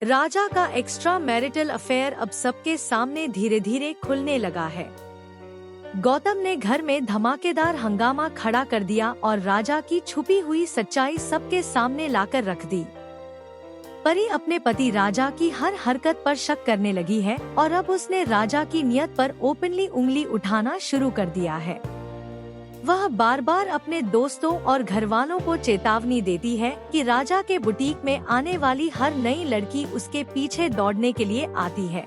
राजा का extra marital affair अब सबके सामने धीरे धीरे खुलने लगा है। गौतम ने घर में धमाकेदार हंगामा खड़ा कर दिया और राजा की छुपी हुई सच्चाई सबके सामने लाकर रख दी। परी अपने पति राजा की हर हरकत पर शक करने लगी है और अब उसने राजा की नियत पर ओपनली उंगली उठाना शुरू कर दिया है। वह बार बार अपने दोस्तों और घरवालों को चेतावनी देती है कि राजा के बुटीक में आने वाली हर नई लड़की उसके पीछे दौड़ने के लिए आती है।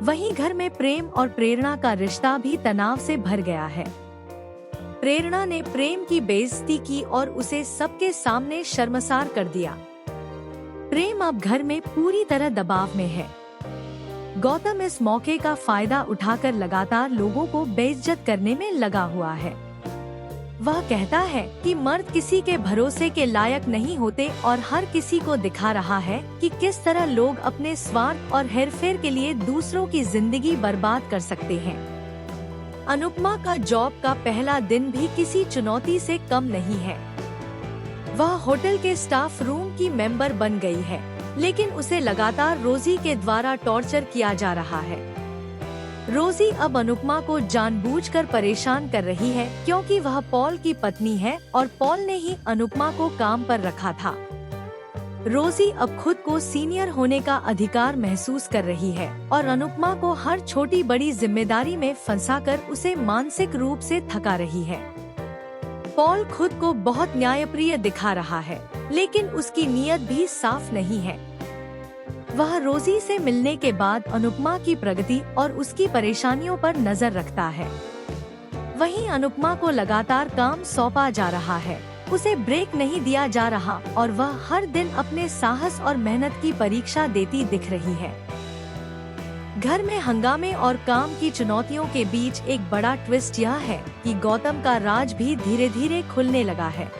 वहीं घर में प्रेम और प्रेरणा का रिश्ता भी तनाव से भर गया है। प्रेरणा ने प्रेम की बेइज्जती की और उसे सबके सामने शर्मसार कर दिया। प्रेम अब घर में पूरी तरह दबाव में है। गौतम इस मौके का फायदा उठाकर लगातार लोगों को बेइज्जत करने में लगा हुआ है। वह कहता है कि मर्द किसी के भरोसे के लायक नहीं होते और हर किसी को दिखा रहा है कि किस तरह लोग अपने स्वार्थ और हेरफेर के लिए दूसरों की जिंदगी बर्बाद कर सकते हैं। अनुपमा का जॉब का पहला दिन भी किसी चुनौती से कम नहीं है। वह होटल के स्टाफ रूम की मेंबर बन गई है, लेकिन उसे लगातार रोजी के द्वारा टॉर्चर किया जा रहा है। रोजी अब अनुपमा को जानबूझकर परेशान कर रही है क्योंकि वह पॉल की पत्नी है और पॉल ने ही अनुपमा को काम पर रखा था। रोजी अब खुद को सीनियर होने का अधिकार महसूस कर रही है और अनुपमा को हर छोटी बड़ी जिम्मेदारी में फंसाकर उसे मानसिक रूप से थका रही है। पॉल खुद को बहुत न्यायप्रिय दिखा रहा है, लेकिन उसकी नीयत भी साफ नहीं है। वह रोजी से मिलने के बाद अनुपमा की प्रगति और उसकी परेशानियों पर नजर रखता है। वहीं अनुपमा को लगातार काम सौंपा जा रहा है, उसे ब्रेक नहीं दिया जा रहा और वह हर दिन अपने साहस और मेहनत की परीक्षा देती दिख रही है। घर में हंगामे और काम की चुनौतियों के बीच एक बड़ा ट्विस्ट यह है कि गौतम का राज भी धीरे धीरे खुलने लगा है।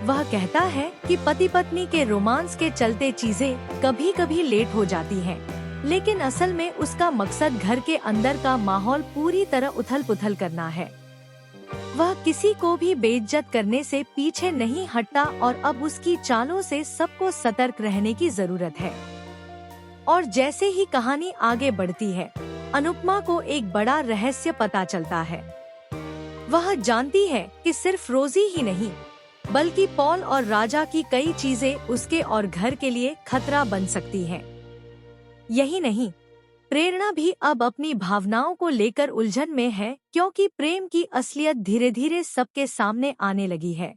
वह कहता है कि पति पत्नी के रोमांस के चलते चीजें कभी कभी लेट हो जाती हैं, लेकिन असल में उसका मकसद घर के अंदर का माहौल पूरी तरह उथल पुथल करना है। वह किसी को भी बेइज्जत करने से पीछे नहीं हटता और अब उसकी चालों से सबको सतर्क रहने की जरूरत है। और जैसे ही कहानी आगे बढ़ती है, अनुपमा को एक बड़ा रहस्य पता चलता है। वह जानती है कि सिर्फ रोजी ही नहीं, बल्कि पॉल और राजा की कई चीजें उसके और घर के लिए खतरा बन सकती हैं। यही नहीं, प्रेरणा भी अब अपनी भावनाओं को लेकर उलझन में है क्योंकि प्रेम की असलियत धीरे धीरे सबके सामने आने लगी है।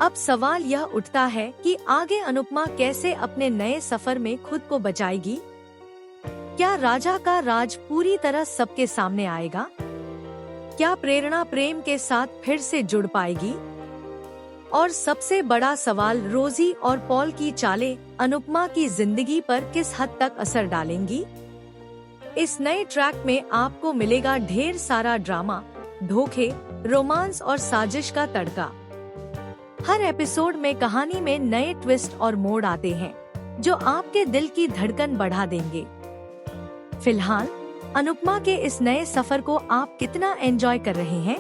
अब सवाल यह उठता है कि आगे अनुपमा कैसे अपने नए सफर में खुद को बचाएगी? क्या राजा का राज पूरी तरह सबके सामने आएगा? क्या प्रेरणा प्रेम के साथ फिर से जुड़ पाएगी? और सबसे बड़ा सवाल, रोजी और पॉल की चालें अनुपमा की जिंदगी पर किस हद तक असर डालेंगी? इस नए ट्रैक में आपको मिलेगा ढेर सारा ड्रामा, धोखे, रोमांस और साजिश का तड़का। हर एपिसोड में कहानी में नए ट्विस्ट और मोड़ आते हैं जो आपके दिल की धड़कन बढ़ा देंगे। फिलहाल अनुपमा के इस नए सफर को आप कितना एंजॉय कर रहे हैं?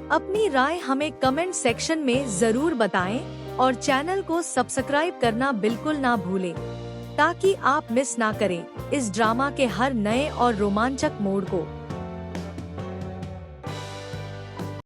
अपनी राय हमें कमेंट सेक्शन में जरूर बताएं और चैनल को सब्सक्राइब करना बिल्कुल ना भूलें ताकि आप मिस ना करें इस ड्रामा के हर नए और रोमांचक मोड़ को।